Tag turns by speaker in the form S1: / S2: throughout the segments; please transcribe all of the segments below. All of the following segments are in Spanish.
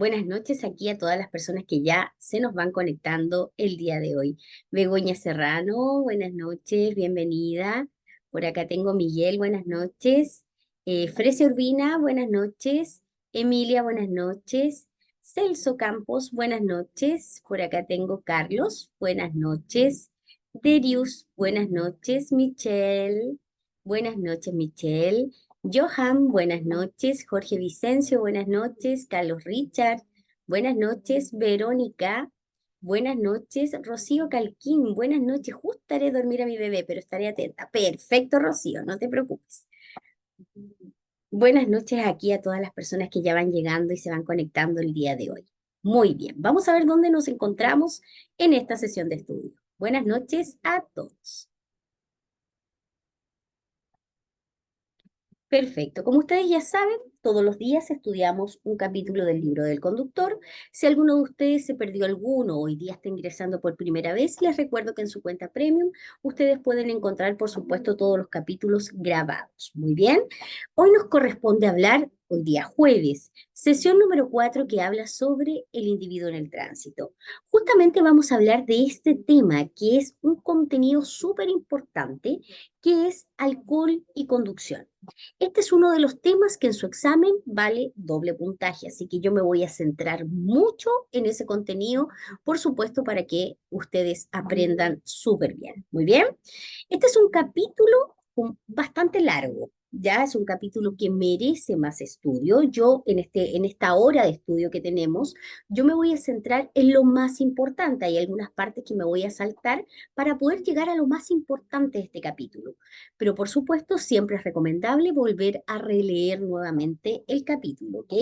S1: Buenas noches aquí a todas las personas que ya se nos van conectando el día de hoy. Begoña Serrano, buenas noches, bienvenida. Por acá tengo Miguel, buenas noches. Frecia Urbina, buenas noches. Emilia, buenas noches. Celso Campos, buenas noches. Por acá tengo Carlos, buenas noches. Derius, buenas noches. Michelle, buenas noches, Michelle. Johan, buenas noches. Jorge Vicencio, buenas noches. Carlos Richard, buenas noches. Verónica, buenas noches. Rocío Calquín, buenas noches. Justo haré dormir a mi bebé, pero estaré atenta. Perfecto, Rocío, no te preocupes. Buenas noches aquí a todas las personas que ya van llegando y se van conectando el día de hoy. Muy bien, vamos a ver dónde nos encontramos en esta sesión de estudio. Buenas noches a todos. Perfecto. Como ustedes ya saben, todos los días estudiamos un capítulo del libro del conductor. Si alguno de ustedes se perdió alguno o hoy día está ingresando por primera vez, les recuerdo que en su cuenta Premium ustedes pueden encontrar, por supuesto, todos los capítulos grabados. Muy bien. Hoy nos corresponde hablar, hoy día jueves, sesión número 4 que habla sobre el individuo en el tránsito. Justamente vamos a hablar de este tema que es un contenido súper importante, que es alcohol y conducción. Este es uno de los temas que en su examen vale doble puntaje, así que yo me voy a centrar mucho en ese contenido, por supuesto, para que ustedes aprendan súper bien. Muy bien. Este es un capítulo bastante largo. Ya es un capítulo que merece más estudio. Yo, en esta hora de estudio que tenemos, yo me voy a centrar en lo más importante. Hay algunas partes que me voy a saltar para poder llegar a lo más importante de este capítulo. Pero por supuesto, siempre es recomendable volver a releer nuevamente el capítulo, ¿ok?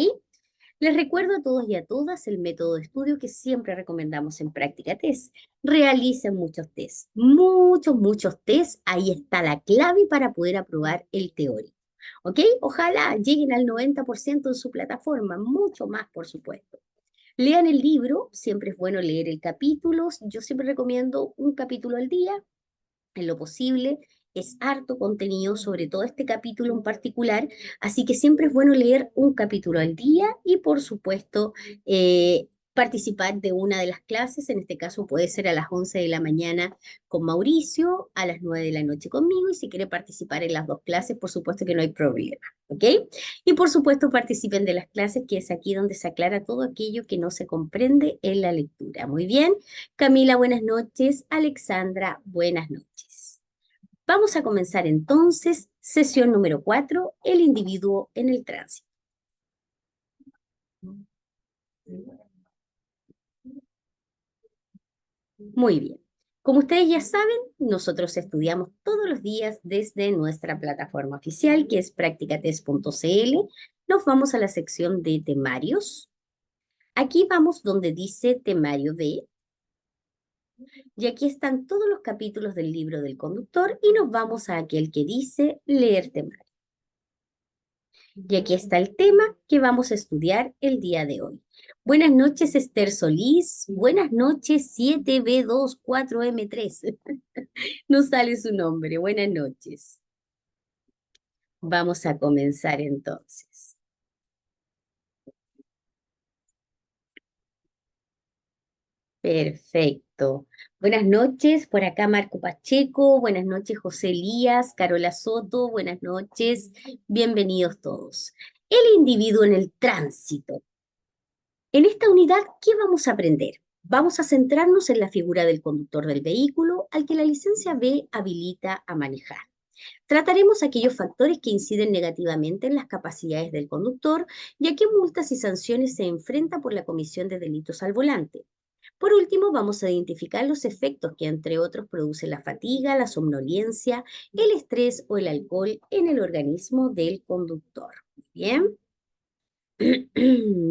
S1: Les recuerdo a todos y a todas el método de estudio que siempre recomendamos en Práctica Test. Realicen muchos test, muchos test. Ahí está la clave para poder aprobar el teórico. ¿Ok? Ojalá lleguen al 90% en su plataforma, mucho más, por supuesto. Lean el libro, siempre es bueno leer el capítulo. Yo siempre recomiendo un capítulo al día, en lo posible. Es harto contenido, sobre todo este capítulo en particular, así que siempre es bueno leer un capítulo al día y, por supuesto, participar de una de las clases. En este caso puede ser a las 11 de la mañana con Mauricio, a las 9 de la noche conmigo, y si quiere participar en las dos clases, por supuesto que no hay problema, ¿ok? Y por supuesto participen de las clases, que es aquí donde se aclara todo aquello que no se comprende en la lectura. Muy bien. Camila, buenas noches. Alexandra, buenas noches. Vamos a comenzar entonces sesión número 4, el individuo en el tránsito. Muy bien. Como ustedes ya saben, nosotros estudiamos todos los días desde nuestra plataforma oficial, que es practicatest.cl. Nos vamos a la sección de temarios. Aquí vamos donde dice temario B, y aquí están todos los capítulos del libro del conductor y nos vamos a aquel que dice leer temario. Y aquí está el tema que vamos a estudiar el día de hoy. Buenas noches, Esther Solís. Buenas noches, 7B24M3. No sale su nombre. Buenas noches. Vamos a comenzar entonces. Perfecto. Buenas noches, por acá Marco Pacheco. Buenas noches, José Elías, Carola Soto. Buenas noches. Bienvenidos todos. El individuo en el tránsito. En esta unidad, ¿qué vamos a aprender? Vamos a centrarnos en la figura del conductor del vehículo al que la licencia B habilita a manejar. Trataremos aquellos factores que inciden negativamente en las capacidades del conductor y a qué multas y sanciones se enfrenta por la comisión de delitos al volante. Por último, vamos a identificar los efectos que, entre otros, produce la fatiga, la somnolencia, el estrés o el alcohol en el organismo del conductor. Bien.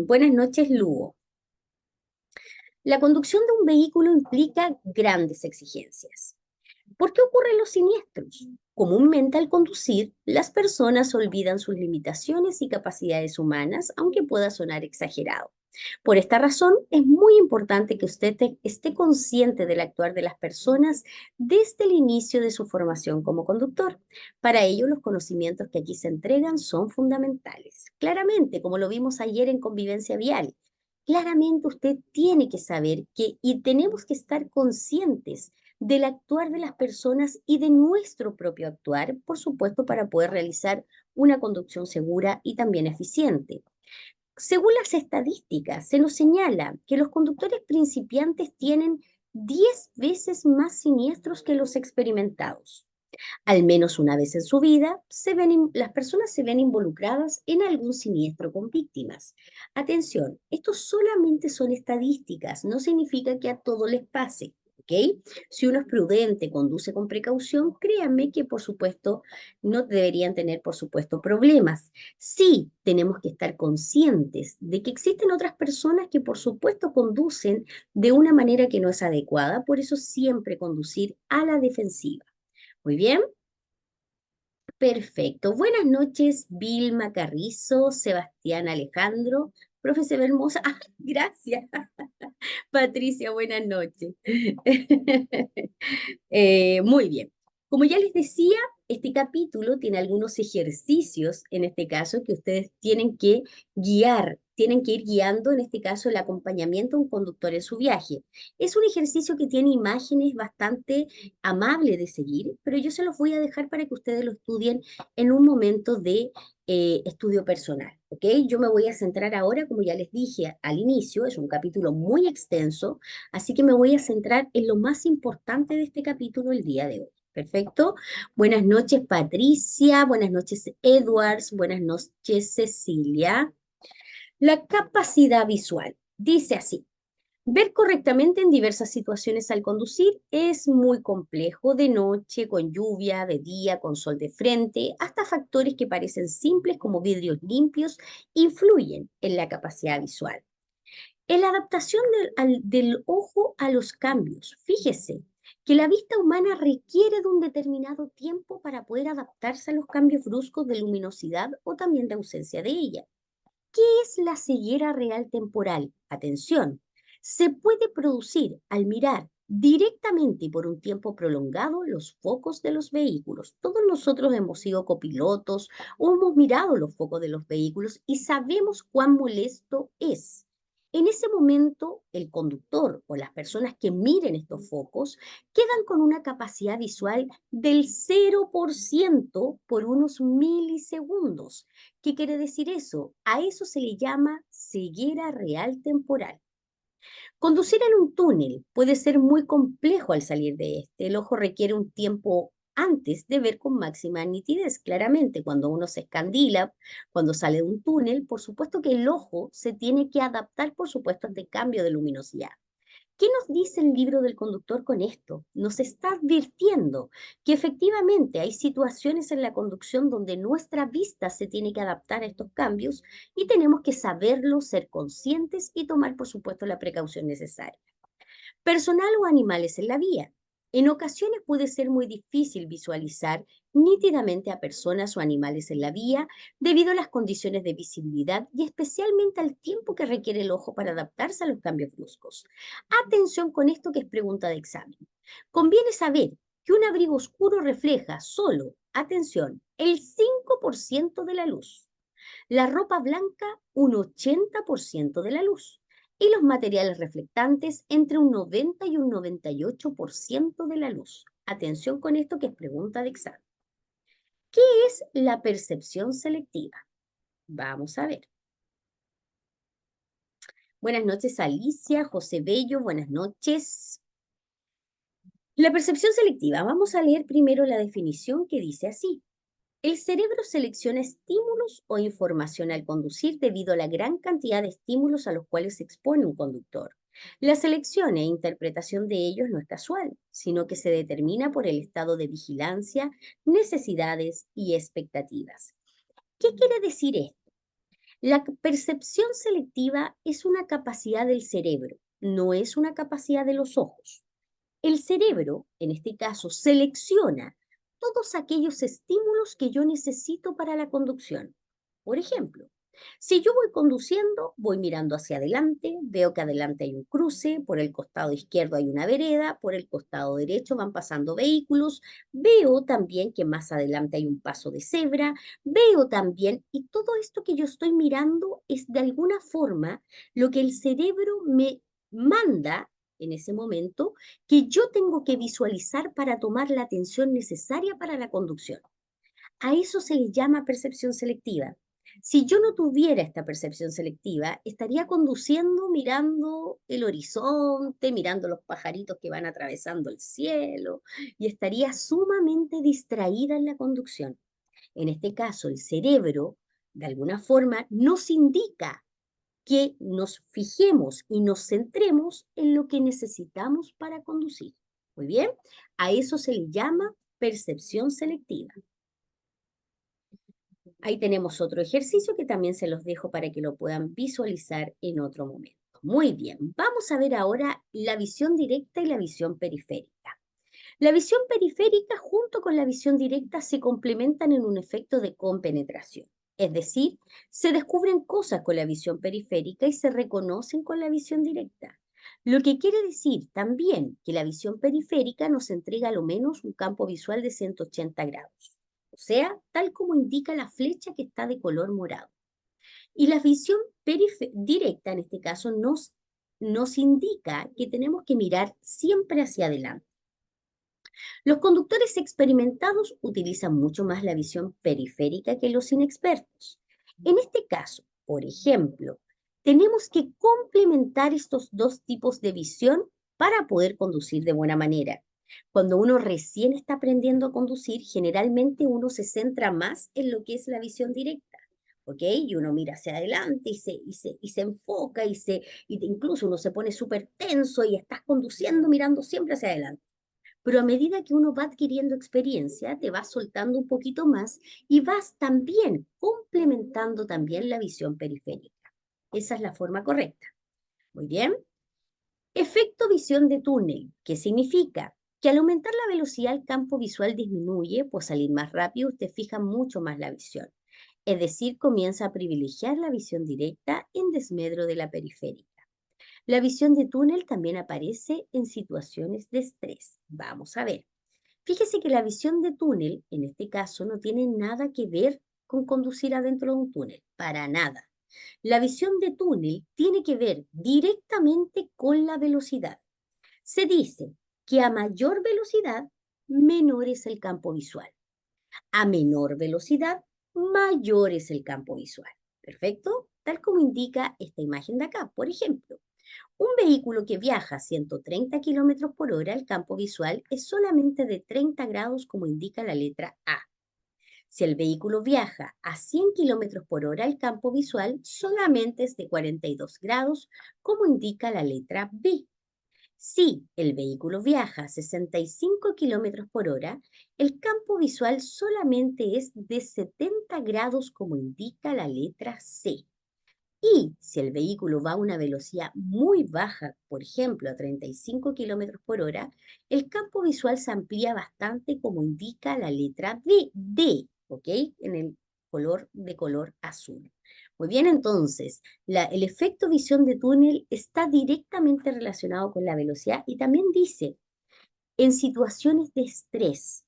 S1: Buenas noches, Lugo. La conducción de un vehículo implica grandes exigencias. ¿Por qué ocurren los siniestros? Comúnmente al conducir, las personas olvidan sus limitaciones y capacidades humanas, aunque pueda sonar exagerado. Por esta razón, es muy importante que usted esté consciente del actuar de las personas desde el inicio de su formación como conductor. Para ello, los conocimientos que aquí se entregan son fundamentales. Claramente, como lo vimos ayer en convivencia vial, Claramente usted tiene que saber que y tenemos que estar conscientes del actuar de las personas y de nuestro propio actuar, por supuesto, para poder realizar una conducción segura y también eficiente. Según las estadísticas, se nos señala que los conductores principiantes tienen 10 veces más siniestros que los experimentados. Al menos una vez en su vida, las personas se ven involucradas en algún siniestro con víctimas. Atención, esto solamente son estadísticas, no significa que a todos les pase. ¿Ok? Si uno es prudente, conduce con precaución, créanme que por supuesto no deberían tener por supuesto problemas. Sí, tenemos que estar conscientes de que existen otras personas que por supuesto conducen de una manera que no es adecuada, por eso siempre conducir a la defensiva. Muy bien. Perfecto. Buenas noches, Vilma Carrizo, Sebastián Alejandro, profesor Hermosa. Ah, gracias. Patricia, buenas noches. Muy bien. Como ya les decía, este capítulo tiene algunos ejercicios, en este caso, que ustedes tienen que guiar, tienen que ir guiando, en este caso, el acompañamiento a un conductor en su viaje. Es un ejercicio que tiene imágenes bastante amables de seguir, pero yo se los voy a dejar para que ustedes lo estudien en un momento de estudio personal. ¿Ok? Yo me voy a centrar ahora, como ya les dije al inicio, es un capítulo muy extenso, así que me voy a centrar en lo más importante de este capítulo el día de hoy. Perfecto. Buenas noches, Patricia. Buenas noches, Edwards. Buenas noches, Cecilia. La capacidad visual. Dice así. Ver correctamente en diversas situaciones al conducir es muy complejo, de noche, con lluvia, de día, con sol de frente, hasta factores que parecen simples como vidrios limpios influyen en la capacidad visual. En la adaptación del ojo a los cambios, fíjese que la vista humana requiere de un determinado tiempo para poder adaptarse a los cambios bruscos de luminosidad o también de ausencia de ella. ¿Qué es la ceguera real temporal? Atención, se puede producir al mirar directamente y por un tiempo prolongado los focos de los vehículos. Todos nosotros hemos sido copilotos o hemos mirado los focos de los vehículos y sabemos cuán molesto es. En ese momento, el conductor o las personas que miren estos focos quedan con una capacidad visual del 0% por unos milisegundos. ¿Qué quiere decir eso? A eso se le llama ceguera real temporal. Conducir en un túnel puede ser muy complejo al salir de este. El ojo requiere un tiempo antes de ver con máxima nitidez. Claramente, cuando uno se escandila, cuando sale de un túnel, por supuesto que el ojo se tiene que adaptar, por supuesto, a este cambio de luminosidad. ¿Qué nos dice el libro del conductor con esto? Nos está advirtiendo que efectivamente hay situaciones en la conducción donde nuestra vista se tiene que adaptar a estos cambios y tenemos que saberlo, ser conscientes y tomar, por supuesto, la precaución necesaria. Personal o animales en la vía. En ocasiones puede ser muy difícil visualizar nítidamente a personas o animales en la vía debido a las condiciones de visibilidad y especialmente al tiempo que requiere el ojo para adaptarse a los cambios bruscos. Atención con esto que es pregunta de examen. Conviene saber que un abrigo oscuro refleja solo, atención, el 5% de la luz. La ropa blanca, un 80% de la luz. Y los materiales reflectantes entre un 90 y un 98% de la luz. Atención con esto que es pregunta de examen. ¿Qué es la percepción selectiva? Vamos a ver. Buenas noches, Alicia, José Bello, buenas noches. La percepción selectiva. Vamos a leer primero la definición que dice así. El cerebro selecciona estímulos o información al conducir debido a la gran cantidad de estímulos a los cuales se expone un conductor. La selección e interpretación de ellos no es casual, sino que se determina por el estado de vigilancia, necesidades y expectativas. ¿Qué quiere decir esto? La percepción selectiva es una capacidad del cerebro, no es una capacidad de los ojos. El cerebro, en este caso, selecciona todos aquellos estímulos que yo necesito para la conducción. Por ejemplo, Si yo voy conduciendo, voy mirando hacia adelante, veo que adelante hay un cruce, por el costado izquierdo hay una vereda, por el costado derecho van pasando vehículos, veo también que más adelante hay un paso de cebra, veo también, y todo esto que yo estoy mirando es de alguna forma lo que el cerebro me manda en ese momento que yo tengo que visualizar para tomar la atención necesaria para la conducción. A eso se le llama percepción selectiva. Si yo no tuviera esta percepción selectiva, estaría conduciendo mirando el horizonte, mirando los pajaritos que van atravesando el cielo y estaría sumamente distraída en la conducción. En este caso, el cerebro, de alguna forma, nos indica que nos fijemos y nos centremos en lo que necesitamos para conducir. Muy bien, a eso se le llama percepción selectiva. Ahí tenemos otro ejercicio que también se los dejo para que lo puedan visualizar en otro momento. Muy bien, vamos a ver ahora la visión directa y la visión periférica. La visión periférica junto con la visión directa se complementan en un efecto de compenetración. Es decir, se descubren cosas con la visión periférica y se reconocen con la visión directa. Lo que quiere decir también que la visión periférica nos entrega a lo menos un campo visual de 180 grados. O sea, tal como indica la flecha que está de color morado. Y la visión directa, en este caso, nos indica que tenemos que mirar siempre hacia adelante. Los conductores experimentados utilizan mucho más la visión periférica que los inexpertos. En este caso, por ejemplo, tenemos que complementar estos dos tipos de visión para poder conducir de buena manera. Cuando uno recién está aprendiendo a conducir, generalmente uno se centra más en lo que es la visión directa, ¿ok? Y uno mira hacia adelante y se enfoca incluso uno se pone súper tenso y estás conduciendo mirando siempre hacia adelante. Pero a medida que uno va adquiriendo experiencia, te vas soltando un poquito más y vas también complementando también la visión periférica. Esa es la forma correcta. Muy bien. Efecto visión de túnel, ¿qué significa? Que al aumentar la velocidad el campo visual disminuye, pues salir más rápido usted fija mucho más la visión. Es decir, comienza a privilegiar la visión directa en desmedro de la periférica. La visión de túnel también aparece en situaciones de estrés. Vamos a ver. Fíjese que la visión de túnel, en este caso, no tiene nada que ver con conducir adentro de un túnel, para nada. La visión de túnel tiene que ver directamente con la velocidad. Se dice que a mayor velocidad, menor es el campo visual. A menor velocidad, mayor es el campo visual. ¿Perfecto? Tal como indica esta imagen de acá. Por ejemplo, un vehículo que viaja a 130 kilómetros por hora, el campo visual es solamente de 30 grados, como indica la letra A. Si el vehículo viaja a 100 kilómetros por hora, el campo visual solamente es de 42 grados, como indica la letra B. Si el vehículo viaja a 65 kilómetros por hora, el campo visual solamente es de 70 grados, como indica la letra C. Y si el vehículo va a una velocidad muy baja, por ejemplo, a 35 kilómetros por hora, el campo visual se amplía bastante, como indica la letra D, ¿ok? En el color azul. Muy bien, entonces, el efecto visión de túnel está directamente relacionado con la velocidad y también dice, en situaciones de estrés,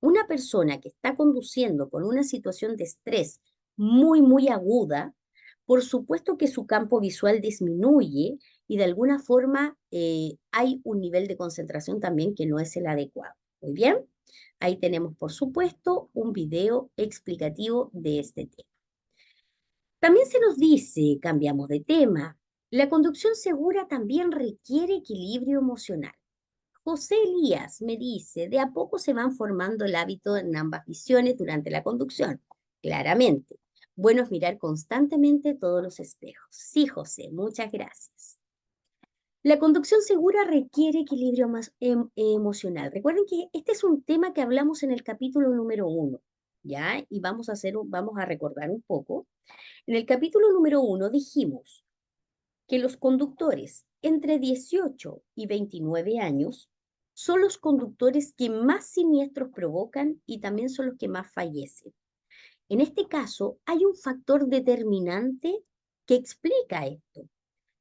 S1: una persona que está conduciendo con una situación de estrés muy, muy aguda, por supuesto que su campo visual disminuye y de alguna forma hay un nivel de concentración también que no es el adecuado. Muy bien, ahí tenemos por supuesto un video explicativo de este tema. También se nos dice, cambiamos de tema, la conducción segura también requiere equilibrio emocional. José Elías me dice, de a poco se van formando el hábito en ambas visiones durante la conducción. Claramente. Bueno es mirar constantemente todos los espejos. Sí, José, muchas gracias. La conducción segura requiere equilibrio emocional. Recuerden que este es un tema que hablamos en el capítulo número 1, ¿ya? Y vamos a recordar un poco. En el capítulo número 1 dijimos que los conductores entre 18 y 29 años son los conductores que más siniestros provocan y también son los que más fallecen. En este caso, hay un factor determinante que explica esto,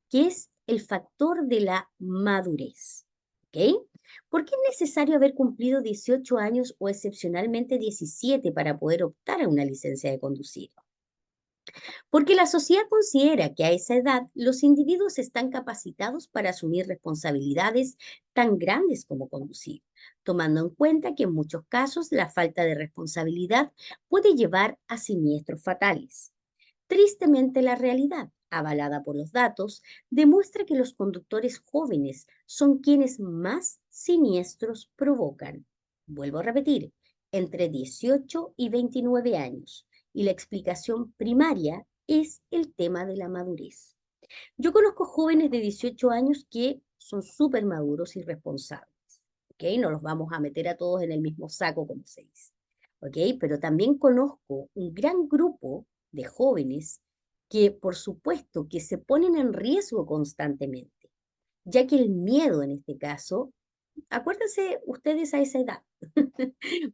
S1: que es el factor de la madurez. ¿Ok? ¿Por qué es necesario haber cumplido 18 años o excepcionalmente 17 para poder optar a una licencia de conducir? Porque la sociedad considera que a esa edad los individuos están capacitados para asumir responsabilidades tan grandes como conducir, tomando en cuenta que en muchos casos la falta de responsabilidad puede llevar a siniestros fatales. Tristemente, la realidad, avalada por los datos, demuestra que los conductores jóvenes son quienes más siniestros provocan. Vuelvo a repetir, entre 18 y 29 años. Y la explicación primaria es el tema de la madurez. Yo conozco jóvenes de 18 años que son súper maduros y responsables. ¿Ok? No los vamos a meter a todos en el mismo saco, como se dice. ¿Ok? Pero también conozco un gran grupo de jóvenes que, por supuesto, que se ponen en riesgo constantemente, ya que el miedo en este caso, acuérdense ustedes a esa edad,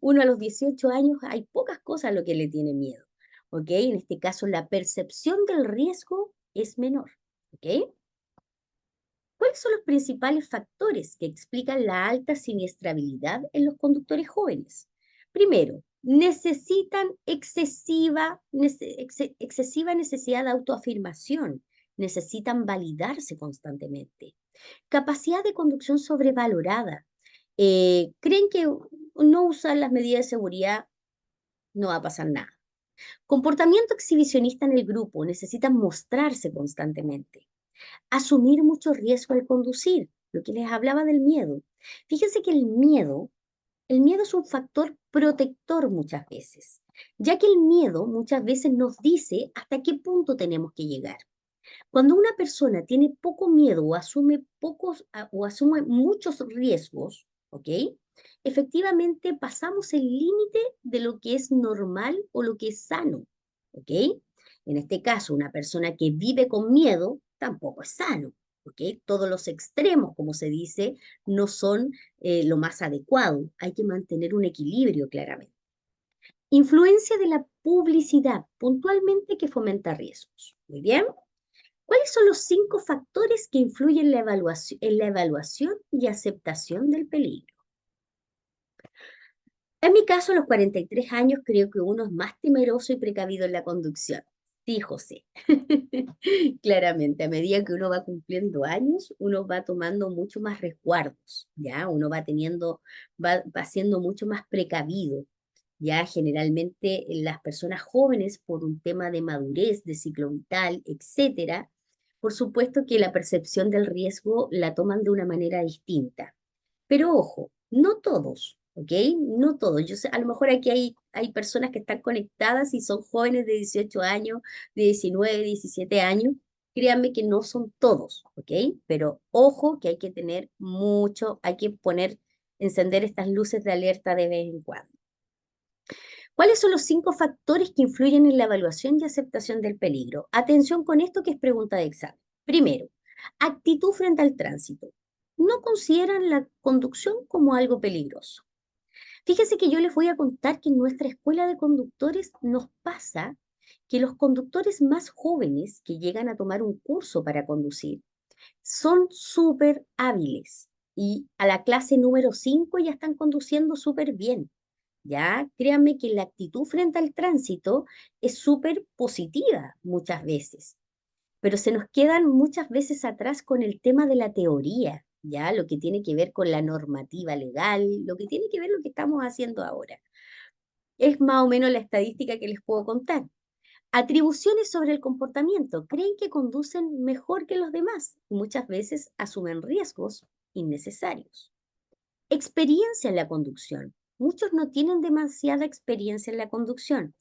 S1: uno a los 18 años hay pocas cosas a lo que le tiene miedo, ¿ok? En este caso la percepción del riesgo es menor, ¿ok? ¿Cuáles son los principales factores que explican la alta siniestrabilidad en los conductores jóvenes? Primero, necesitan excesiva necesidad de autoafirmación, necesitan validarse constantemente. Capacidad de conducción sobrevalorada. Creen que no usar las medidas de seguridad no va a pasar nada. Comportamiento exhibicionista en el grupo, necesitan mostrarse constantemente. Asumir mucho riesgo al conducir, lo que les hablaba del miedo. Fíjense que el miedo es un factor protector muchas veces, ya que el miedo muchas veces nos dice hasta qué punto tenemos que llegar. Cuando una persona tiene poco miedo o asume muchos riesgos, ¿ok? Efectivamente pasamos el límite de lo que es normal o lo que es sano, ¿ok? En este caso, una persona que vive con miedo tampoco es sano, ¿ok? Todos los extremos, como se dice, no son lo más adecuado. Hay que mantener un equilibrio claramente. Influencia de la publicidad, puntualmente que fomenta riesgos. Muy bien. ¿Cuáles son los 5 factores que influyen en la evaluación y aceptación del peligro? En mi caso, a los 43 años, creo que uno es más temeroso y precavido en la conducción. Sí, José. Claramente, a medida que uno va cumpliendo años, uno va tomando mucho más resguardos, ¿ya? Uno va siendo mucho más precavido. Ya generalmente las personas jóvenes, por un tema de madurez, de ciclo vital, etcétera, por supuesto que la percepción del riesgo la toman de una manera distinta. Pero ojo, no todos, ¿ok? No todos. Yo sé, a lo mejor aquí hay personas que están conectadas y son jóvenes de 18 años, de 19, 17 años. Créanme que no son todos, ¿ok? Pero ojo que hay que tener mucho, hay que encender estas luces de alerta de vez en cuando. ¿Cuáles son los 5 factores que influyen en la evaluación y aceptación del peligro? Atención con esto que es pregunta de examen. Primero, actitud frente al tránsito. No consideran la conducción como algo peligroso. Fíjese que yo les voy a contar que en nuestra escuela de conductores nos pasa que los conductores más jóvenes que llegan a tomar un curso para conducir son súper hábiles y a la clase número 5 ya están conduciendo súper bien. Ya, créanme que la actitud frente al tránsito es súper positiva muchas veces, pero se nos quedan muchas veces atrás con el tema de la teoría, ya, lo que tiene que ver con la normativa legal, lo que tiene que ver lo que estamos haciendo ahora. Es más o menos la estadística que les puedo contar. Atribuciones sobre el comportamiento. Creen que conducen mejor que los demás y muchas veces asumen riesgos innecesarios. Experiencia en la conducción. Muchos no tienen demasiada experiencia en la conducción.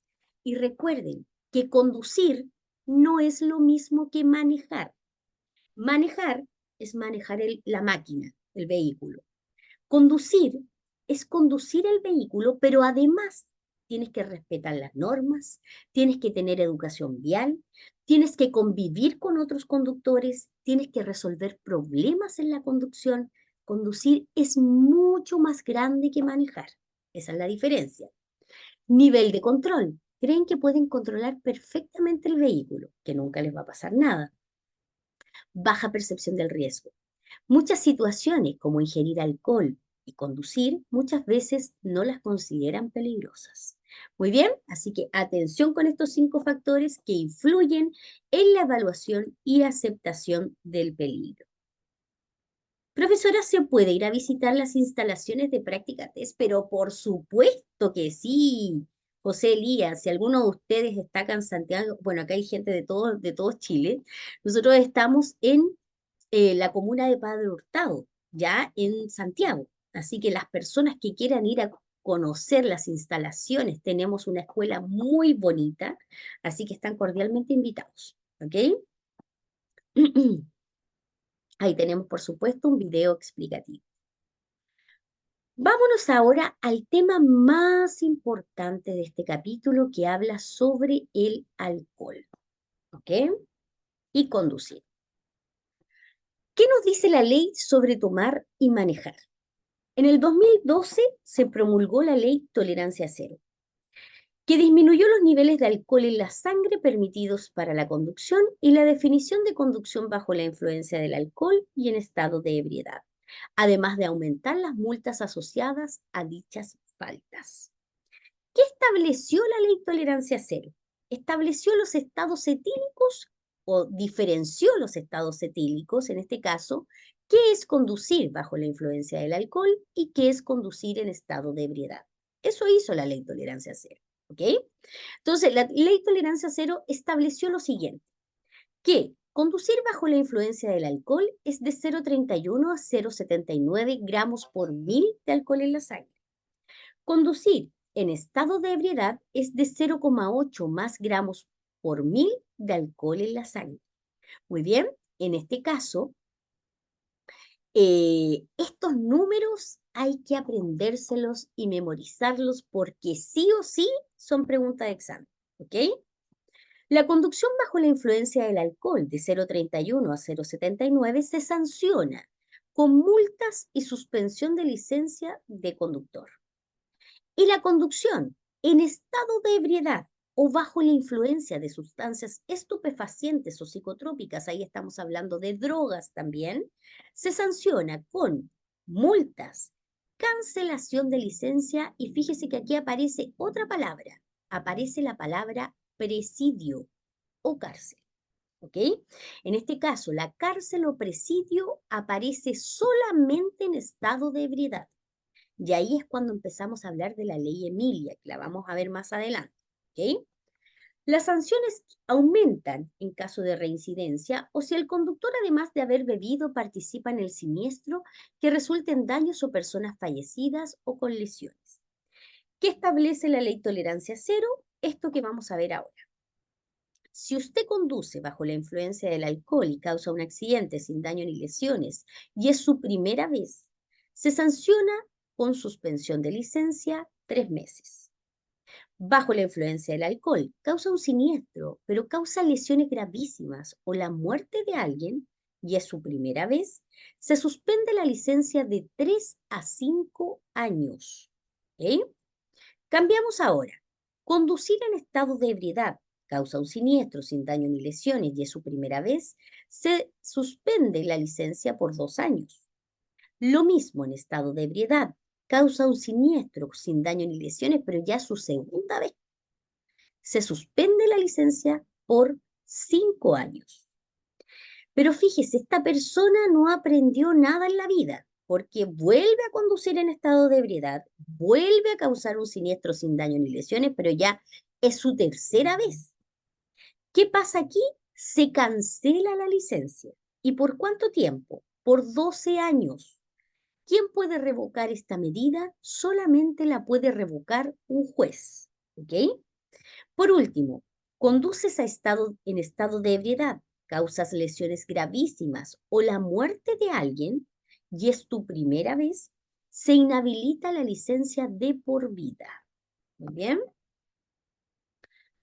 S1: Y recuerden que conducir no es lo mismo que manejar. Manejar es manejar la máquina, el vehículo. Conducir es conducir el vehículo, pero además tienes que respetar las normas, tienes que tener educación vial, tienes que convivir con otros conductores, tienes que resolver problemas en la conducción. Conducir es mucho más grande que manejar. Esa es la diferencia. Nivel de control. creen que pueden controlar perfectamente el vehículo, que nunca les va a pasar nada. Baja percepción del riesgo. Muchas situaciones, como ingerir alcohol y conducir, muchas veces no las consideran peligrosas. Muy bien, así que atención con estos 5 factores que influyen en la evaluación y aceptación del peligro. Profesora, ¿se puede ir a visitar las instalaciones de práctica test? Pero por supuesto que sí. José Elías, si alguno de ustedes está acá en Santiago, bueno, acá hay gente de todo Chile, nosotros estamos en la comuna de Padre Hurtado, ya en Santiago. Así que las personas que quieran ir a conocer las instalaciones, tenemos una escuela muy bonita, así que están cordialmente invitados, ¿ok? Ahí tenemos, por supuesto, un video explicativo. Vámonos ahora al tema más importante de este capítulo que habla sobre el alcohol, ¿ok? Y conducir. ¿Qué nos dice la ley sobre tomar y manejar? En el 2012 se promulgó la ley Tolerancia Cero, que disminuyó los niveles de alcohol en la sangre permitidos para la conducción y la definición de conducción bajo la influencia del alcohol y en estado de ebriedad, además de aumentar las multas asociadas a dichas faltas. ¿Qué estableció la ley Tolerancia Cero? Estableció los estados etílicos o diferenció los estados etílicos, en este caso, qué es conducir bajo la influencia del alcohol y qué es conducir en estado de ebriedad. Eso hizo la ley Tolerancia Cero, ¿ok? Entonces, la ley Tolerancia Cero estableció lo siguiente, que conducir bajo la influencia del alcohol es de 0,31 a 0,79 gramos por mil de alcohol en la sangre. Conducir en estado de ebriedad es de 0,8 más gramos por mil de alcohol en la sangre. Muy bien, en este caso, estos números hay que aprendérselos y memorizarlos porque sí o sí son preguntas de examen, ¿ok? La conducción bajo la influencia del alcohol de 0,31 a 0,79 se sanciona con multas y suspensión de licencia de conductor. Y la conducción en estado de ebriedad o bajo la influencia de sustancias estupefacientes o psicotrópicas, ahí estamos hablando de drogas también, se sanciona con multas, cancelación de licencia y fíjese que aquí aparece otra palabra, aparece la palabra presidio o cárcel. ¿Ok? En este caso, la cárcel o presidio aparece solamente en estado de ebriedad. Y ahí es cuando empezamos a hablar de la ley Emilia, que la vamos a ver más adelante. ¿Ok? Las sanciones aumentan en caso de reincidencia o si el conductor, además de haber bebido, participa en el siniestro que resulte en daños o personas fallecidas o con lesiones. ¿Qué establece la ley Tolerancia Cero? Esto que vamos a ver ahora. Si usted conduce bajo la influencia del alcohol y causa un accidente sin daño ni lesiones y es su primera vez, se sanciona con suspensión de licencia 3 meses. Bajo la influencia del alcohol, causa un siniestro, pero causa lesiones gravísimas o la muerte de alguien y es su primera vez, se suspende la licencia de 3 a 5 años. ¿Ok? Cambiamos ahora. Conducir en estado de ebriedad causa un siniestro sin daño ni lesiones y es su primera vez, se suspende la licencia por 2 años. Lo mismo en estado de ebriedad, causa un siniestro sin daño ni lesiones, pero ya es su segunda vez. Se suspende la licencia por 5 años. Pero fíjese, esta persona no aprendió nada en la vida, porque vuelve a conducir en estado de ebriedad, vuelve a causar un siniestro sin daño ni lesiones, pero ya es su tercera vez. ¿Qué pasa aquí? Se cancela la licencia. ¿Y por cuánto tiempo? Por 12 años. ¿Quién puede revocar esta medida? Solamente la puede revocar un juez. ¿Ok? Por último, conduces en estado de ebriedad, causas lesiones gravísimas o la muerte de alguien y es tu primera vez, se inhabilita la licencia de por vida. Muy bien.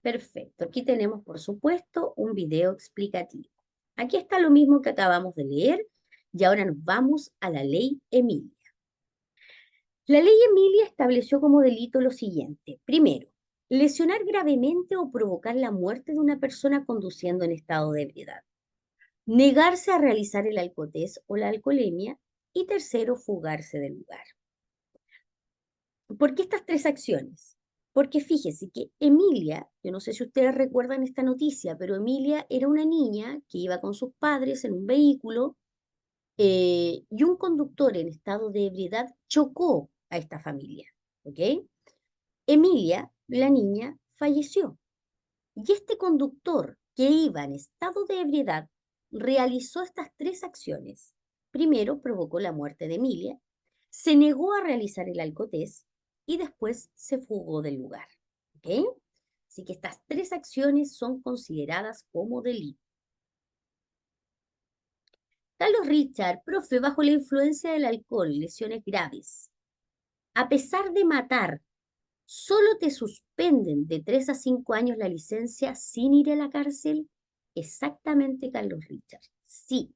S1: Perfecto. Aquí tenemos, por supuesto, un video explicativo. Aquí está lo mismo que acabamos de leer y ahora nos vamos a la ley Emilia. La ley Emilia estableció como delito lo siguiente. Primero, lesionar gravemente o provocar la muerte de una persona conduciendo en estado de ebriedad, negarse a realizar el alcotés o la alcoholemia y tercero, fugarse del lugar. ¿Por qué estas tres acciones? Porque fíjese que Emilia, yo no sé si ustedes recuerdan esta noticia, pero Emilia era una niña que iba con sus padres en un vehículo y un conductor en estado de ebriedad chocó a esta familia, ¿ok? Emilia, la niña, falleció. Y este conductor que iba en estado de ebriedad realizó estas tres acciones. Primero, provocó la muerte de Emilia, se negó a realizar el alcotés y después se fugó del lugar. ¿Ok? Así que estas tres acciones son consideradas como delito. Carlos Richard, profe, bajo la influencia del alcohol, lesiones graves. A pesar de matar, solo te suspenden de 3 a 5 años la licencia sin ir a la cárcel. Exactamente, Carlos Richard. Sí.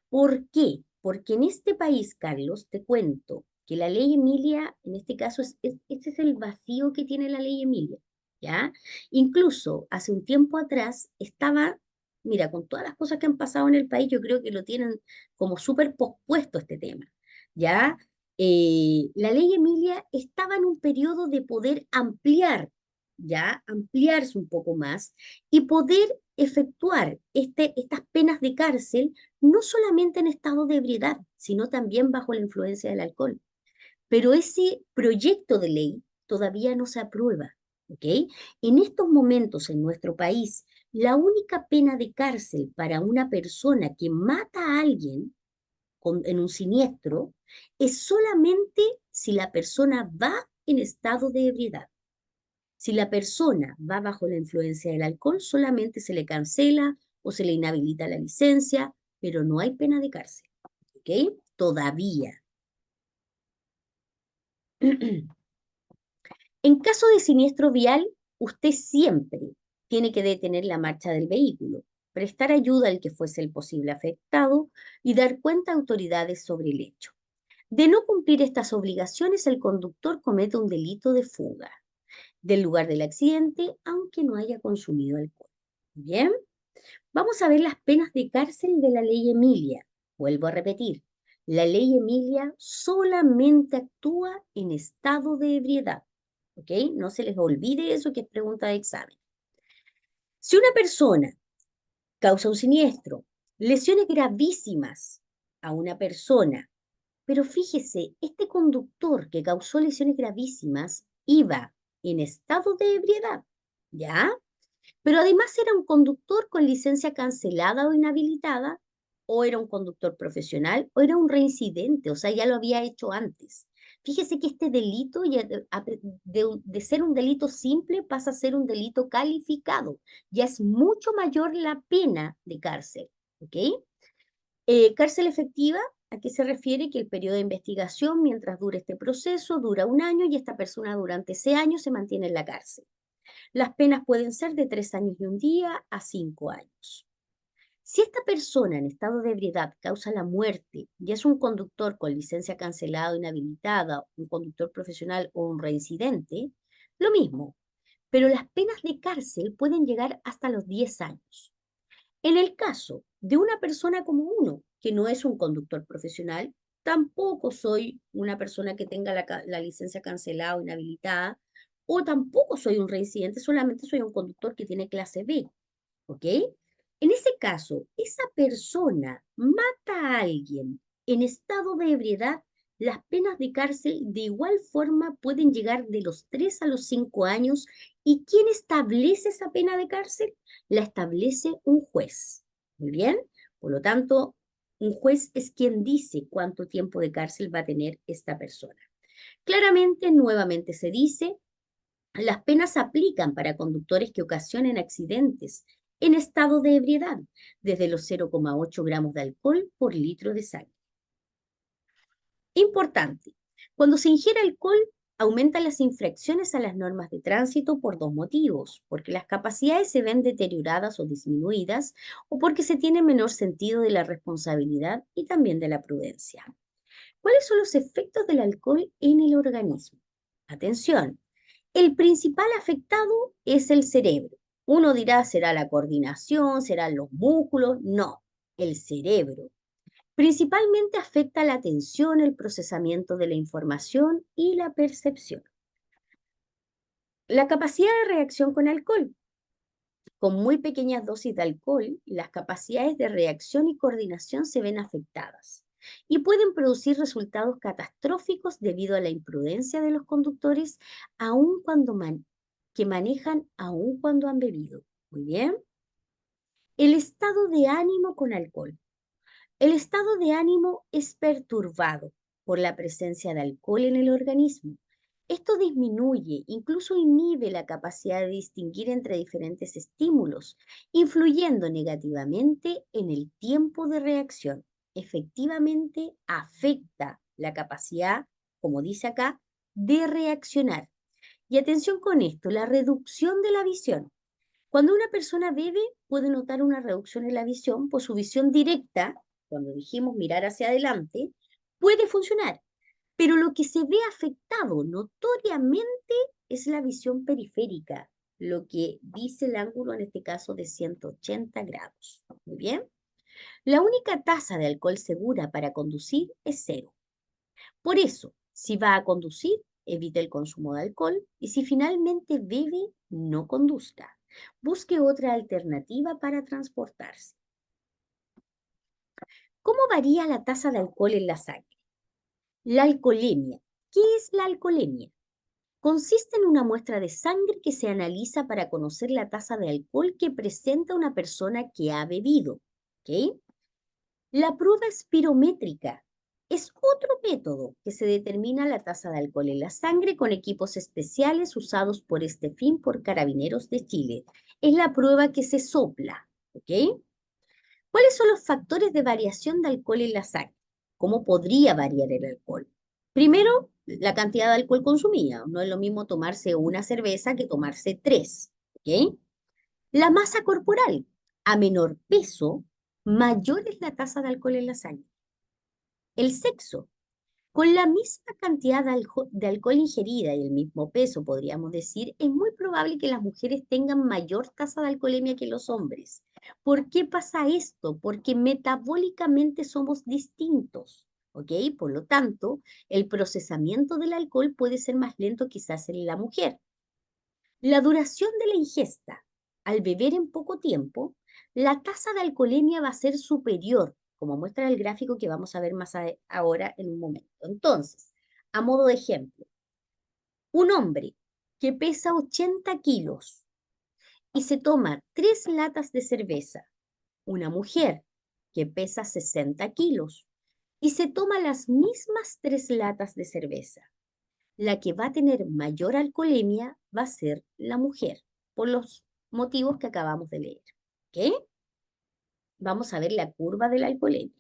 S1: ¿Por qué? Porque en este país, Carlos, te cuento que la ley Emilia, en este caso, este es el vacío que tiene la ley Emilia, ¿ya? Incluso hace un tiempo atrás estaba, mira, con todas las cosas que han pasado en el país, yo creo que lo tienen como súper pospuesto este tema, ¿ya? La ley Emilia estaba en un periodo de poder ampliar, ¿ya? Ampliarse un poco más y poder efectuar estas penas de cárcel no solamente en estado de ebriedad, sino también bajo la influencia del alcohol. Pero ese proyecto de ley todavía no se aprueba, ¿ok? En estos momentos en nuestro país, la única pena de cárcel para una persona que mata a alguien en un siniestro es solamente si la persona va en estado de ebriedad. Si la persona va bajo la influencia del alcohol, solamente se le cancela o se le inhabilita la licencia, pero no hay pena de cárcel. ¿Ok? Todavía. En caso de siniestro vial, usted siempre tiene que detener la marcha del vehículo, prestar ayuda al que fuese el posible afectado y dar cuenta a autoridades sobre el hecho. De no cumplir estas obligaciones, el conductor comete un delito de fuga del lugar del accidente, aunque no haya consumido alcohol. Bien, vamos a ver las penas de cárcel de la ley Emilia. Vuelvo a repetir, la ley Emilia solamente actúa en estado de ebriedad. ¿Ok? No se les olvide eso que es pregunta de examen. Si una persona causa un siniestro, lesiones gravísimas a una persona, pero fíjese, este conductor que causó lesiones gravísimas iba en estado de ebriedad, ¿ya? Pero además era un conductor con licencia cancelada o inhabilitada, o era un conductor profesional, o era un reincidente, o sea, ya lo había hecho antes. Fíjese que este delito, ya de ser un delito simple, pasa a ser un delito calificado. Ya es mucho mayor la pena de cárcel, ¿ok? Cárcel efectiva, ¿a qué se refiere? Que el periodo de investigación, mientras dure este proceso, dura un año y esta persona durante ese año se mantiene en la cárcel. Las penas pueden ser de 3 años y un día a 5 años. Si esta persona en estado de ebriedad causa la muerte y es un conductor con licencia cancelada o inhabilitada, un conductor profesional o un reincidente, lo mismo, pero las penas de cárcel pueden llegar hasta los 10 años. En el caso de una persona como uno, que no es un conductor profesional, tampoco soy una persona que tenga la licencia cancelada o inhabilitada, o tampoco soy un reincidente, solamente soy un conductor que tiene clase B, ¿ok? En ese caso, esa persona mata a alguien en estado de ebriedad, las penas de cárcel de igual forma pueden llegar de los 3 a los 5 años. ¿Y quién establece esa pena de cárcel? La establece un juez. Muy bien. Por lo tanto, un juez es quien dice cuánto tiempo de cárcel va a tener esta persona. Claramente, nuevamente se dice, las penas se aplican para conductores que ocasionen accidentes en estado de ebriedad, desde los 0,8 gramos de alcohol por litro de sangre. Importante, cuando se ingiere alcohol, aumentan las infracciones a las normas de tránsito por dos motivos, porque las capacidades se ven deterioradas o disminuidas o porque se tiene menor sentido de la responsabilidad y también de la prudencia. ¿Cuáles son los efectos del alcohol en el organismo? Atención, El principal afectado es el cerebro. Uno dirá, ¿será la coordinación? ¿Serán los músculos? No, el cerebro. Principalmente afecta la atención, el procesamiento de la información y la percepción. La capacidad de reacción con alcohol. Con muy pequeñas dosis de alcohol, las capacidades de reacción y coordinación se ven afectadas y pueden producir resultados catastróficos debido a la imprudencia de los conductores, aun cuando que manejan aun cuando han bebido. Muy bien. El estado de ánimo con alcohol. El estado de ánimo es perturbado por la presencia de alcohol en el organismo. Esto disminuye, incluso inhibe la capacidad de distinguir entre diferentes estímulos, influyendo negativamente en el tiempo de reacción. Efectivamente, afecta la capacidad, como dice acá, de reaccionar. Y atención con esto, la reducción de la visión. Cuando una persona bebe, puede notar una reducción en la visión, pues su visión directa, cuando dijimos mirar hacia adelante, puede funcionar, pero lo que se ve afectado notoriamente es la visión periférica, lo que dice el ángulo en este caso de 180 grados. Muy bien. La única tasa de alcohol segura para conducir es cero. Por eso, si va a conducir, evite el consumo de alcohol y si finalmente bebe, no conduzca. Busque otra alternativa para transportarse. ¿Cómo varía la tasa de alcohol en la sangre? La alcoholemia. ¿Qué es la alcoholemia? Consiste en una muestra de sangre que se analiza para conocer la tasa de alcohol que presenta una persona que ha bebido. ¿Ok? La prueba espirométrica es otro método que se determina la tasa de alcohol en la sangre con equipos especiales usados por este fin por Carabineros de Chile. Es la prueba que se sopla, ¿ok? ¿Cuáles son los factores de variación de alcohol en la sangre? ¿Cómo podría variar el alcohol? Primero, la cantidad de alcohol consumida. No es lo mismo tomarse una cerveza que tomarse tres, ¿ok? La masa corporal. A menor peso, mayor es la tasa de alcohol en la sangre. El sexo. Con la misma cantidad de alcohol ingerida y el mismo peso, podríamos decir, es muy probable que las mujeres tengan mayor tasa de alcoholemia que los hombres. ¿Por qué pasa esto? Porque metabólicamente somos distintos, ¿ok? Por lo tanto, el procesamiento del alcohol puede ser más lento quizás en la mujer. La duración de la ingesta. Al beber en poco tiempo, la tasa de alcoholemia va a ser superior, como muestra el gráfico que vamos a ver más ahora en un momento. Entonces, a modo de ejemplo, un hombre que pesa 80 kilos y se toma 3 latas de cerveza, una mujer que pesa 60 kilos y se toma las mismas 3 latas de cerveza, la que va a tener mayor alcoholemia va a ser la mujer, por los motivos que acabamos de leer. ¿Ok? Vamos a ver la curva de la alcoholemia.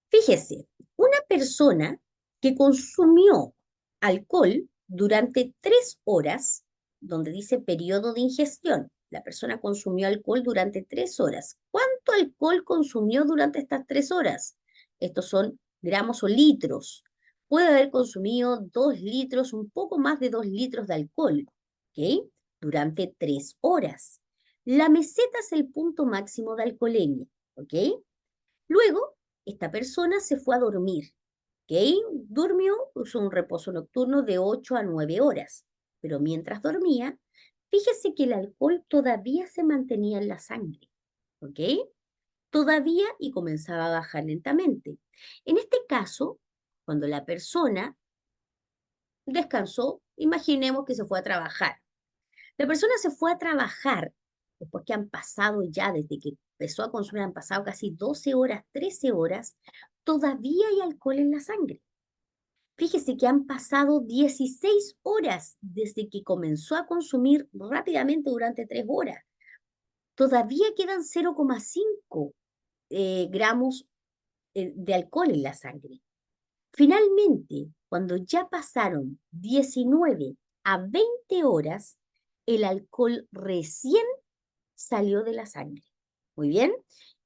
S1: Fíjese, una persona que consumió alcohol durante 3 horas, donde dice periodo de ingestión, la persona consumió alcohol durante 3 horas. ¿Cuánto alcohol consumió durante estas 3 horas? Estos son gramos o litros. Puede haber consumido 2 litros, un poco más de 2 litros de alcohol, ¿ok? Durante 3 horas. La meseta es el punto máximo de alcoholemia, ¿ok? Luego, esta persona se fue a dormir, ¿ok? Durmió, usó un reposo nocturno de 8 a 9 horas, pero mientras dormía, fíjese que el alcohol todavía se mantenía en la sangre, ¿ok? Todavía y comenzaba a bajar lentamente. En este caso, cuando la persona descansó, imaginemos que se fue a trabajar. La persona se fue a trabajar después que han pasado ya, desde que empezó a consumir, han pasado casi 12 horas, 13 horas, todavía hay alcohol en la sangre. Fíjese que han pasado 16 horas desde que comenzó a consumir rápidamente durante 3 horas. Todavía quedan 0,5 gramos de alcohol en la sangre. Finalmente, cuando ya pasaron 19 a 20 horas, el alcohol recién salió de la sangre. Muy bien,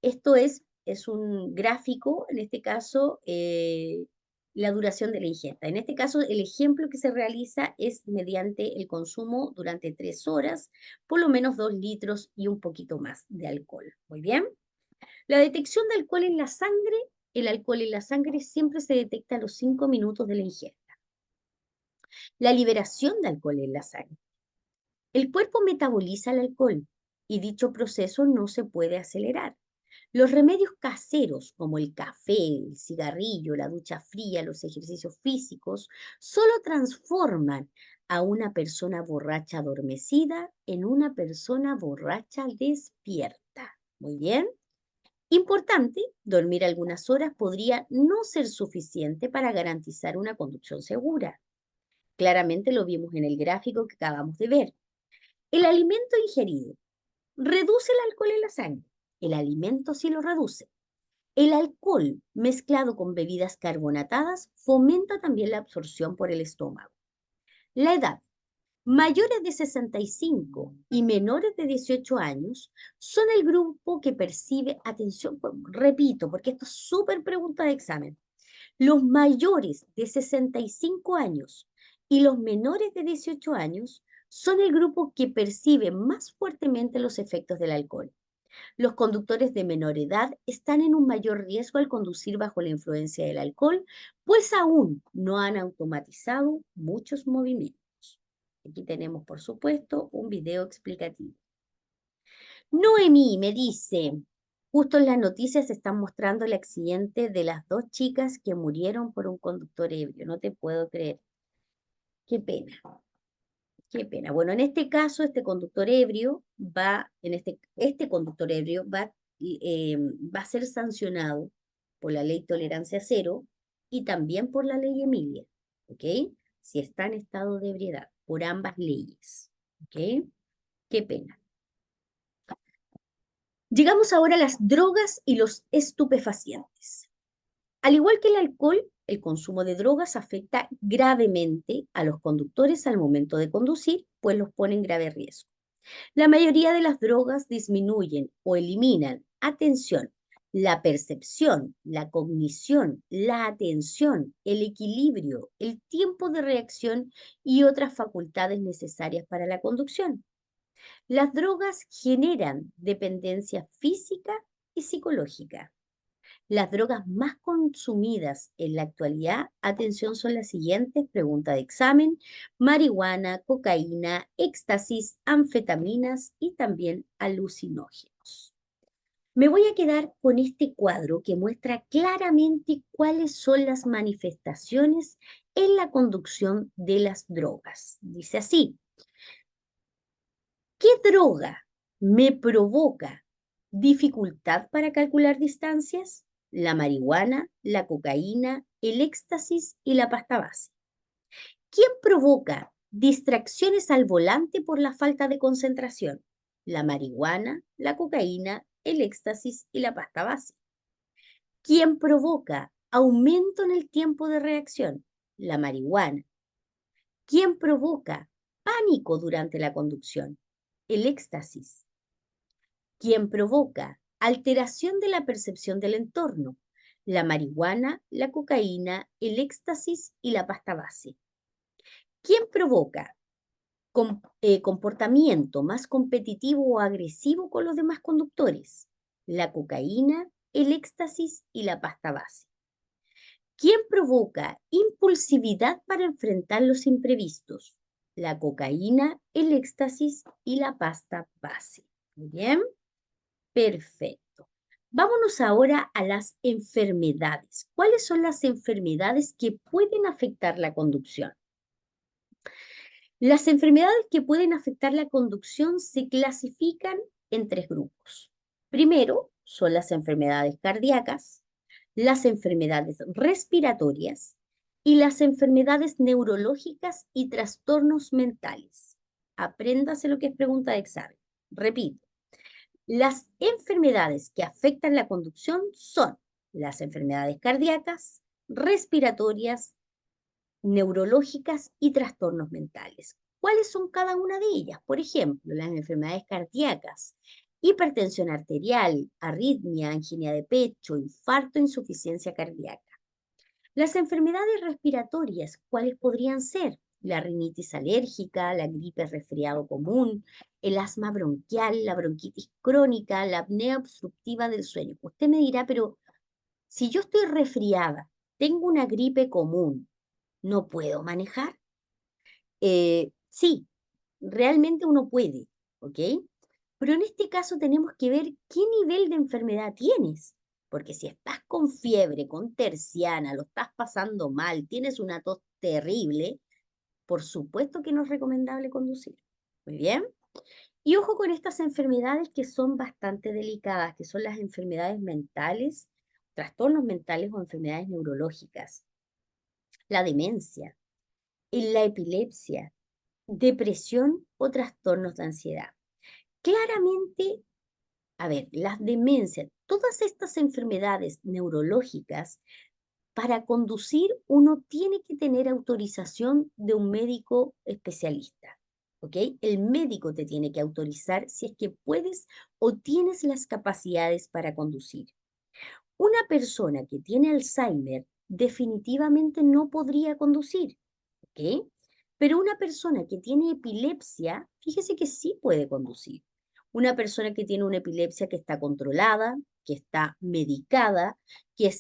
S1: esto es un gráfico, en este caso, la duración de la ingesta. En este caso, el ejemplo que se realiza es mediante el consumo durante 3 horas, por lo menos 2 litros y un poquito más de alcohol. Muy bien. La detección de alcohol en la sangre, el alcohol en la sangre siempre se detecta a los 5 minutos de la ingesta. La liberación de alcohol en la sangre. El cuerpo metaboliza el alcohol y dicho proceso no se puede acelerar. Los remedios caseros, como el café, el cigarrillo, la ducha fría, los ejercicios físicos, solo transforman a una persona borracha adormecida en una persona borracha despierta. Muy bien. Importante, dormir algunas horas podría no ser suficiente para garantizar una conducción segura. Claramente lo vimos en el gráfico que acabamos de ver. El alimento ingerido reduce el alcohol en la sangre. El alimento sí lo reduce. El alcohol mezclado con bebidas carbonatadas fomenta también la absorción por el estómago. La edad. Mayores de 65 y menores de 18 años son el grupo que percibe, atención, repito, porque esto es súper pregunta de examen. Los mayores de 65 años y los menores de 18 años son el grupo que percibe más fuertemente los efectos del alcohol. Los conductores de menor edad están en un mayor riesgo al conducir bajo la influencia del alcohol, pues aún no han automatizado muchos movimientos. Aquí tenemos, por supuesto, un video explicativo. Noemí me dice, justo en las noticias se están mostrando el accidente de las 2 chicas que murieron por un conductor ebrio. No te puedo creer. Qué pena. Qué pena. Bueno, en este caso, este conductor ebrio este conductor ebrio va a ser sancionado por la ley tolerancia cero y también por la ley Emilia, ¿ok? Si está en estado de ebriedad, por ambas leyes, ¿ok? Qué pena. Llegamos ahora a las drogas y los estupefacientes. Al igual que el alcohol, el consumo de drogas afecta gravemente a los conductores al momento de conducir, pues los pone en grave riesgo. La mayoría de las drogas disminuyen o eliminan, atención, la percepción, la cognición, la atención, el equilibrio, el tiempo de reacción y otras facultades necesarias para la conducción. Las drogas generan dependencia física y psicológica. Las drogas más consumidas en la actualidad, atención, son las siguientes, pregunta de examen: marihuana, cocaína, éxtasis, anfetaminas y también alucinógenos. Me voy a quedar con este cuadro que muestra claramente cuáles son las manifestaciones en la conducción de las drogas. Dice así: ¿qué droga me provoca dificultad para calcular distancias? La marihuana, la cocaína, el éxtasis y la pasta base. ¿Quién provoca distracciones al volante por la falta de concentración? La marihuana, la cocaína, el éxtasis y la pasta base. ¿Quién provoca aumento en el tiempo de reacción? La marihuana. ¿Quién provoca pánico durante la conducción? El éxtasis. ¿Quién provoca alteración de la percepción del entorno? La marihuana, la cocaína, el éxtasis y la pasta base. ¿Quién provoca comportamiento más competitivo o agresivo con los demás conductores? La cocaína, el éxtasis y la pasta base. ¿Quién provoca impulsividad para enfrentar los imprevistos? La cocaína, el éxtasis y la pasta base. Muy bien. Perfecto. Vámonos ahora a las enfermedades. ¿Cuáles son las enfermedades que pueden afectar la conducción? Las enfermedades que pueden afectar la conducción se clasifican en 3 grupos. Primero, son las enfermedades cardíacas, las enfermedades respiratorias y las enfermedades neurológicas y trastornos mentales. Apréndase lo que es pregunta de examen. Repito. Las enfermedades que afectan la conducción son las enfermedades cardíacas, respiratorias, neurológicas y trastornos mentales. ¿Cuáles son cada una de ellas? Por ejemplo, las enfermedades cardíacas: hipertensión arterial, arritmia, angina de pecho, infarto, insuficiencia cardíaca. Las enfermedades respiratorias, ¿cuáles podrían ser? La rinitis alérgica, la gripe resfriado común, el asma bronquial, la bronquitis crónica, la apnea obstructiva del sueño. Usted me dirá, pero si yo estoy resfriada, tengo una gripe común, ¿no puedo manejar? Sí, realmente uno puede, ¿ok? Pero en este caso tenemos que ver qué nivel de enfermedad tienes, porque si estás con fiebre, con terciana, lo estás pasando mal, tienes una tos terrible, por supuesto que no es recomendable conducir. Muy bien. Y ojo con estas enfermedades que son bastante delicadas, que son las enfermedades mentales, trastornos mentales o enfermedades neurológicas, la demencia, la epilepsia, depresión o trastornos de ansiedad. Claramente, a ver, las demencias, todas estas enfermedades neurológicas, para conducir uno tiene que tener autorización de un médico especialista, ¿ok? El médico te tiene que autorizar si es que puedes o tienes las capacidades para conducir. Una persona que tiene Alzheimer definitivamente no podría conducir, ¿ok? Pero una persona que tiene epilepsia, fíjese que sí puede conducir. Una persona que tiene una epilepsia que está controlada, que está medicada, que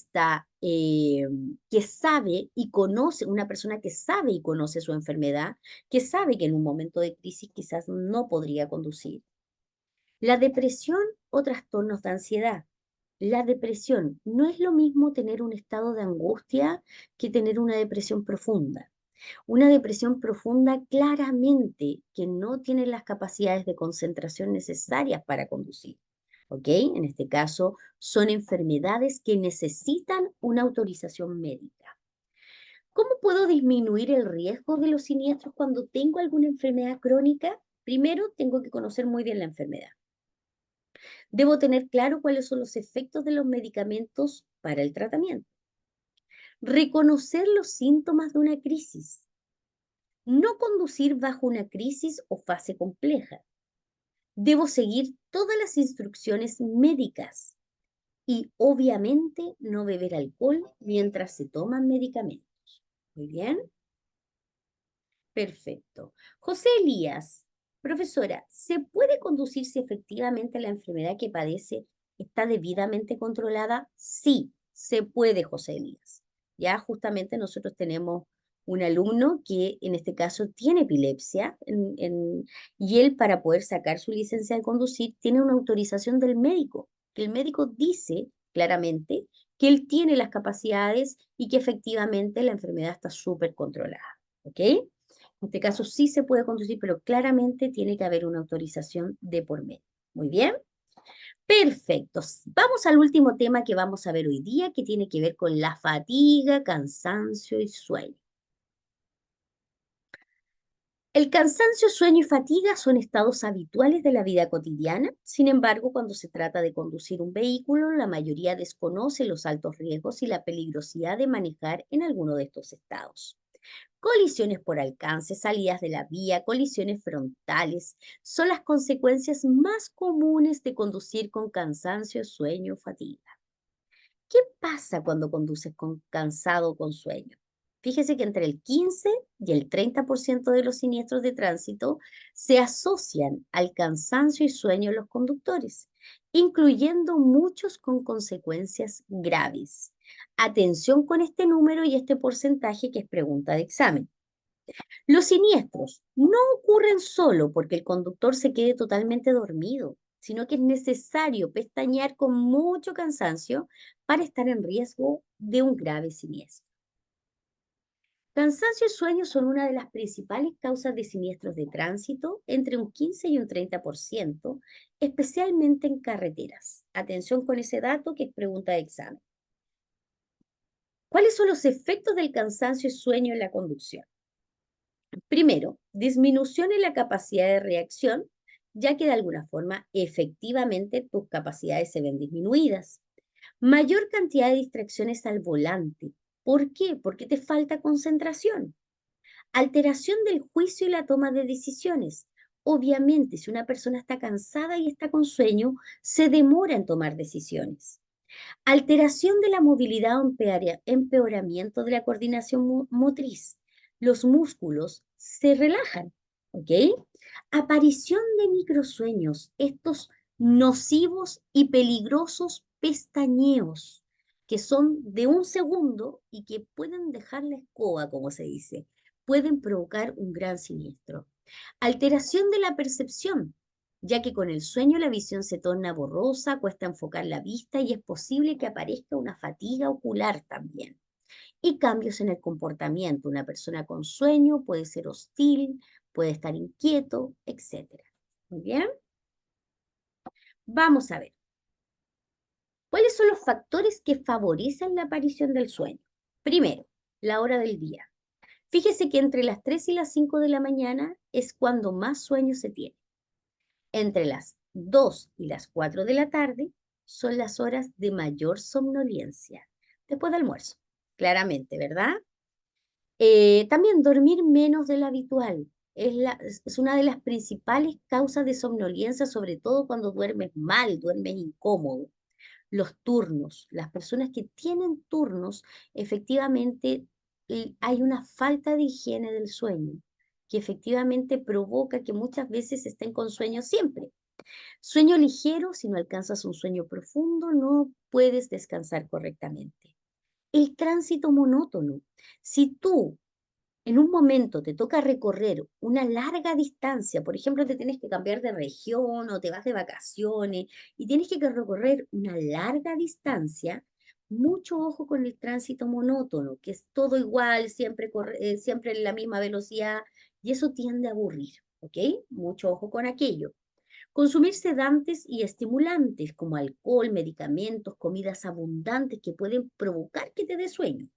S1: sabe y conoce, una persona que sabe y conoce su enfermedad, que sabe que en un momento de crisis quizás no podría conducir. La depresión o trastornos de ansiedad. La depresión no es lo mismo tener un estado de angustia que tener una depresión profunda. Una depresión profunda claramente que no tiene las capacidades de concentración necesarias para conducir. ¿Ok? En este caso, son enfermedades que necesitan una autorización médica. ¿Cómo puedo disminuir el riesgo de los siniestros cuando tengo alguna enfermedad crónica? Primero, tengo que conocer muy bien la enfermedad. Debo tener claro cuáles son los efectos de los medicamentos para el tratamiento. Reconocer los síntomas de una crisis. No conducir bajo una crisis o fase compleja. Debo seguir todas las instrucciones médicas y obviamente no beber alcohol mientras se toman medicamentos. Muy bien, perfecto. José Elías, profesora, ¿se puede conducir si efectivamente la enfermedad que padece está debidamente controlada? Sí, se puede, José Elías. Ya justamente nosotros tenemos un alumno que en este caso tiene epilepsia y él para poder sacar su licencia de conducir tiene una autorización del médico, que el médico dice claramente que él tiene las capacidades y que efectivamente la enfermedad está súper controlada. ¿Ok? En este caso sí se puede conducir, pero claramente tiene que haber una autorización de por medio. Muy bien. Perfecto. Vamos al último tema que vamos a ver hoy día, que tiene que ver con la fatiga, cansancio y sueño. El cansancio, sueño y fatiga son estados habituales de la vida cotidiana. Sin embargo, cuando se trata de conducir un vehículo, la mayoría desconoce los altos riesgos y la peligrosidad de manejar en alguno de estos estados. Colisiones por alcance, salidas de la vía, colisiones frontales son las consecuencias más comunes de conducir con cansancio, sueño o fatiga. ¿Qué pasa cuando conduces con cansado o con sueño? Fíjese que entre el 15 y el 30% de los siniestros de tránsito se asocian al cansancio y sueño en los conductores, incluyendo muchos con consecuencias graves. Atención con este número y este porcentaje que es pregunta de examen. Los siniestros no ocurren solo porque el conductor se quede totalmente dormido, sino que es necesario pestañear con mucho cansancio para estar en riesgo de un grave siniestro. Cansancio y sueño son una de las principales causas de siniestros de tránsito, entre un 15 y un 30%, especialmente en carreteras. Atención con ese dato que es pregunta de examen. ¿Cuáles son los efectos del cansancio y sueño en la conducción? Primero, disminución en la capacidad de reacción, ya que de alguna forma efectivamente tus capacidades se ven disminuidas. Mayor cantidad de distracciones al volante. ¿Por qué? Porque te falta concentración. Alteración del juicio y la toma de decisiones. Obviamente, si una persona está cansada y está con sueño, se demora en tomar decisiones. Alteración de la movilidad o empeoramiento de la coordinación motriz. Los músculos se relajan, ¿ok? Aparición de microsueños, estos nocivos y peligrosos pestañeos, que son de un segundo y que pueden dejar la escoba, como se dice, pueden provocar un gran siniestro. Alteración de la percepción, ya que con el sueño la visión se torna borrosa, cuesta enfocar la vista y es posible que aparezca una fatiga ocular también. Y cambios en el comportamiento. Una persona con sueño puede ser hostil, puede estar inquieto, etcétera. Muy bien, vamos a ver. ¿Cuáles son los factores que favorecen la aparición del sueño? Primero, la hora del día. Fíjese que entre las 3 y las 5 de la mañana es cuando más sueño se tiene. Entre las 2 y las 4 de la tarde son las horas de mayor somnolencia, después del almuerzo, claramente, ¿verdad? También dormir menos de lo habitual es una de las principales causas de somnolencia, sobre todo cuando duermes mal, duermes incómodo. Los turnos, las personas que tienen turnos, efectivamente hay una falta de higiene del sueño, que efectivamente provoca que muchas veces estén con sueño siempre. Sueño ligero, si no alcanzas un sueño profundo, no puedes descansar correctamente. El tránsito monótono. Si tú en un momento te toca recorrer una larga distancia, por ejemplo, te tienes que cambiar de región o te vas de vacaciones y tienes que recorrer una larga distancia, mucho ojo con el tránsito monótono, que es todo igual, siempre, siempre en la misma velocidad y eso tiende a aburrir, ¿ok? Mucho ojo con aquello. Consumir sedantes y estimulantes como alcohol, medicamentos, comidas abundantes que pueden provocar que te dé sueño.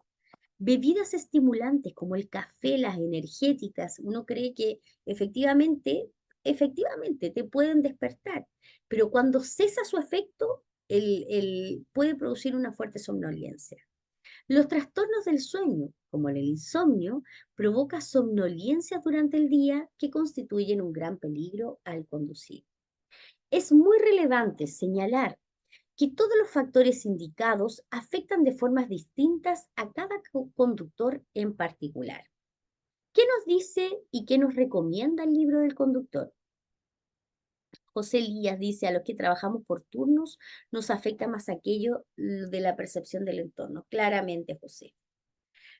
S1: Bebidas estimulantes como el café, las energéticas, uno cree que efectivamente te pueden despertar, pero cuando cesa su efecto, puede producir una fuerte somnolencia. Los trastornos del sueño, como el insomnio, provoca somnolencia durante el día que constituyen un gran peligro al conducir. Es muy relevante señalar que todos los factores indicados afectan de formas distintas a cada conductor en particular. ¿Qué nos dice y qué nos recomienda el libro del conductor? José Elías dice, a los que trabajamos por turnos nos afecta más aquello de la percepción del entorno. Claramente, José.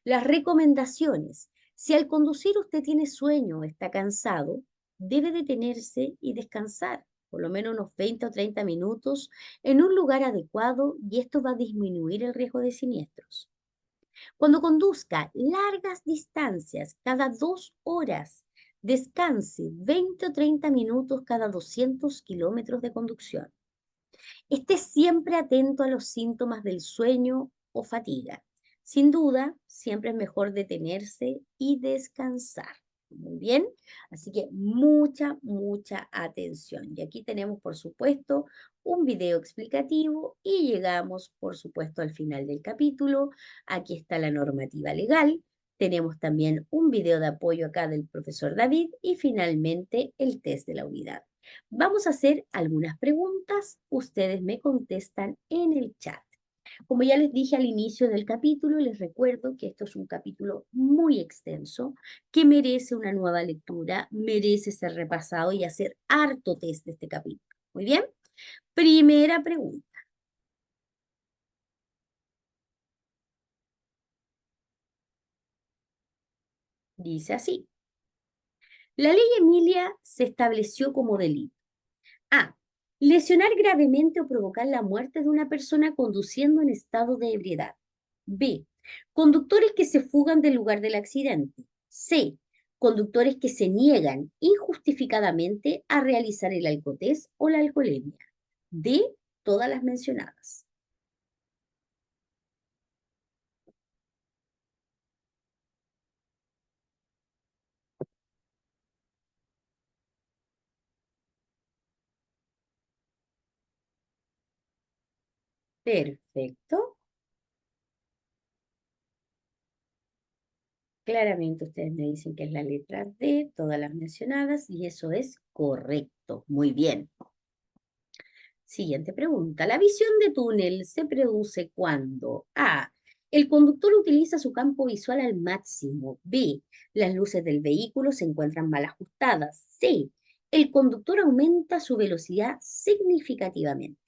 S1: Las recomendaciones. Si al conducir usted tiene sueño o está cansado, debe detenerse y descansar, por lo menos unos 20 o 30 minutos, en un lugar adecuado y esto va a disminuir el riesgo de siniestros. Cuando conduzca largas distancias cada 2 horas, descanse 20 o 30 minutos cada 200 kilómetros de conducción. Esté siempre atento a los síntomas del sueño o fatiga. Sin duda, siempre es mejor detenerse y descansar. Muy bien, así que mucha atención. Y aquí tenemos, por supuesto, un video explicativo y llegamos, por supuesto, al final del capítulo. Aquí está la normativa legal. Tenemos también un video de apoyo acá del profesor David y finalmente el test de la unidad. Vamos a hacer algunas preguntas, ustedes me contestan en el chat. Como ya les dije al inicio del capítulo, les recuerdo que esto es un capítulo muy extenso que merece una nueva lectura, merece ser repasado y hacer harto test de este capítulo. Muy bien, primera pregunta. Dice así, la ley Emilia se estableció como delito. A. Lesionar gravemente o provocar la muerte de una persona conduciendo en estado de ebriedad. B. Conductores que se fugan del lugar del accidente. C. Conductores que se niegan injustificadamente a realizar el alcotés o la alcoholemia. D. Todas las mencionadas. Perfecto. Claramente ustedes me dicen que es la letra D, todas las mencionadas, y eso es correcto. Muy bien. Siguiente pregunta. La visión de túnel se produce cuando A. El conductor utiliza su campo visual al máximo. B. Las luces del vehículo se encuentran mal ajustadas. C. El conductor aumenta su velocidad significativamente.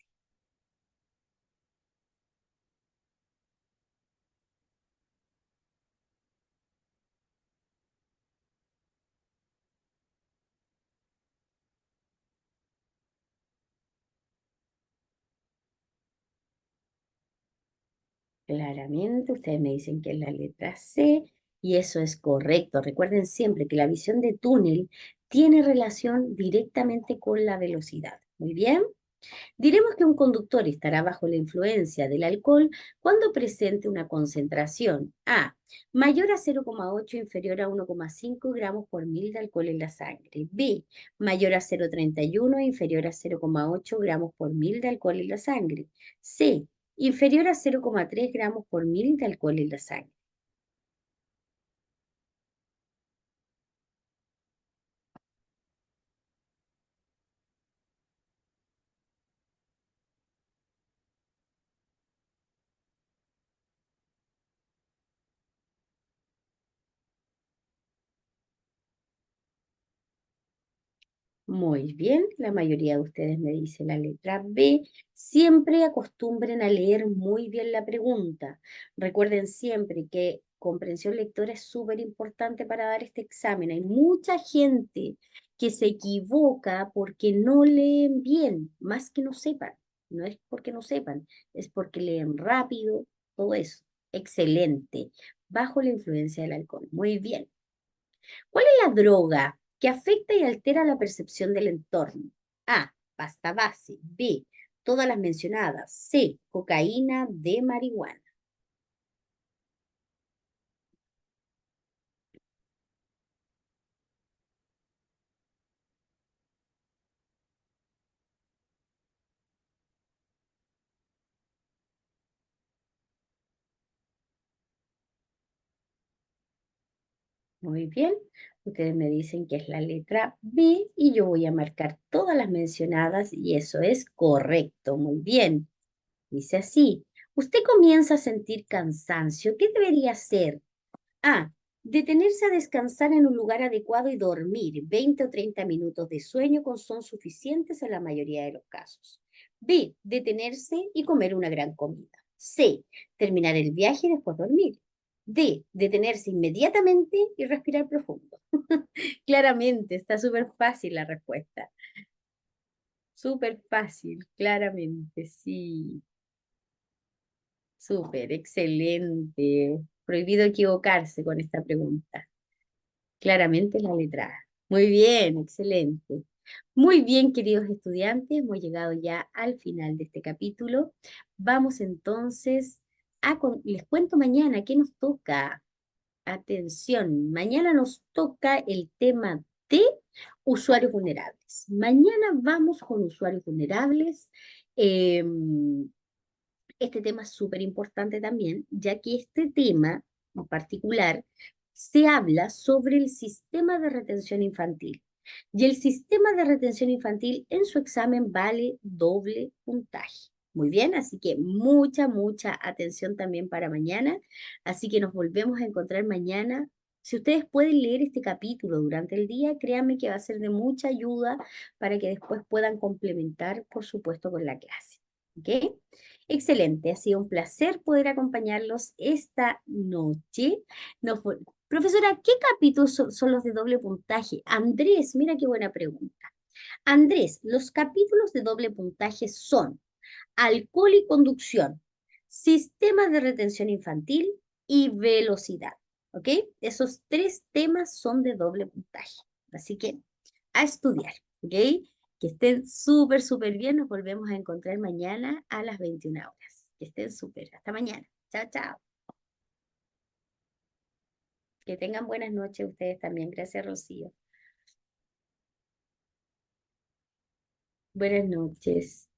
S1: Claramente, ustedes me dicen que es la letra C y eso es correcto. Recuerden siempre que la visión de túnel tiene relación directamente con la velocidad. Muy bien. Diremos que un conductor estará bajo la influencia del alcohol cuando presente una concentración A, mayor a 0,8, inferior a 1,5 gramos por mil de alcohol en la sangre. B, mayor a 0,31, inferior a 0,8 gramos por mil de alcohol en la sangre. C, inferior a 0,3 gramos por mil de alcohol en la sangre. Muy bien, la mayoría de ustedes me dice la letra B. Siempre acostumbren a leer muy bien la pregunta. Recuerden siempre que comprensión lectora es súper importante para dar este examen. Hay mucha gente que se equivoca porque no leen bien, más que no sepan. No es porque no sepan, es porque leen rápido, todo eso. Excelente. Bajo la influencia del alcohol. Muy bien. ¿Cuál es la droga que afecta y altera la percepción del entorno? A, pasta base. B, todas las mencionadas. C, cocaína. D, marihuana. Muy bien. Ustedes me dicen que es la letra B y yo voy a marcar todas las mencionadas y eso es correcto. Muy bien. Dice así. Usted comienza a sentir cansancio. ¿Qué debería hacer? A. Detenerse a descansar en un lugar adecuado y dormir. 20 o 30 minutos de sueño son suficientes en la mayoría de los casos. B. Detenerse y comer una gran comida. C. Terminar el viaje y después dormir. D. Detenerse inmediatamente y respirar profundo. Claramente, está súper fácil la respuesta. Súper fácil, claramente, sí. Súper, excelente. Prohibido equivocarse con esta pregunta. Claramente la letra A. Muy bien, excelente. Muy bien, queridos estudiantes, hemos llegado ya al final de este capítulo. Vamos entonces les cuento mañana qué nos toca. Atención, mañana nos toca el tema de usuarios vulnerables. Mañana vamos con usuarios vulnerables. Este tema es súper importante también, ya que este tema en particular se habla sobre el sistema de retención infantil. Y el sistema de retención infantil en su examen vale doble puntaje. Muy bien, así que mucha atención también para mañana. Así que nos volvemos a encontrar mañana. Si ustedes pueden leer este capítulo durante el día, créanme que va a ser de mucha ayuda para que después puedan complementar, por supuesto, con la clase. ¿Ok? Excelente, ha sido un placer poder acompañarlos esta noche. No fue- Profesora, ¿qué capítulos son los de doble puntaje? Andrés, mira qué buena pregunta. Andrés, los capítulos de doble puntaje son alcohol y conducción, sistemas de retención infantil y velocidad. ¿Ok? Esos tres temas son de doble puntaje. Así que a estudiar. ¿Ok? Que estén súper bien. Nos volvemos a encontrar mañana a las 21 horas. Que estén súper. Hasta mañana. Chao, chao. Que tengan buenas noches ustedes también. Gracias, Rocío. Buenas noches.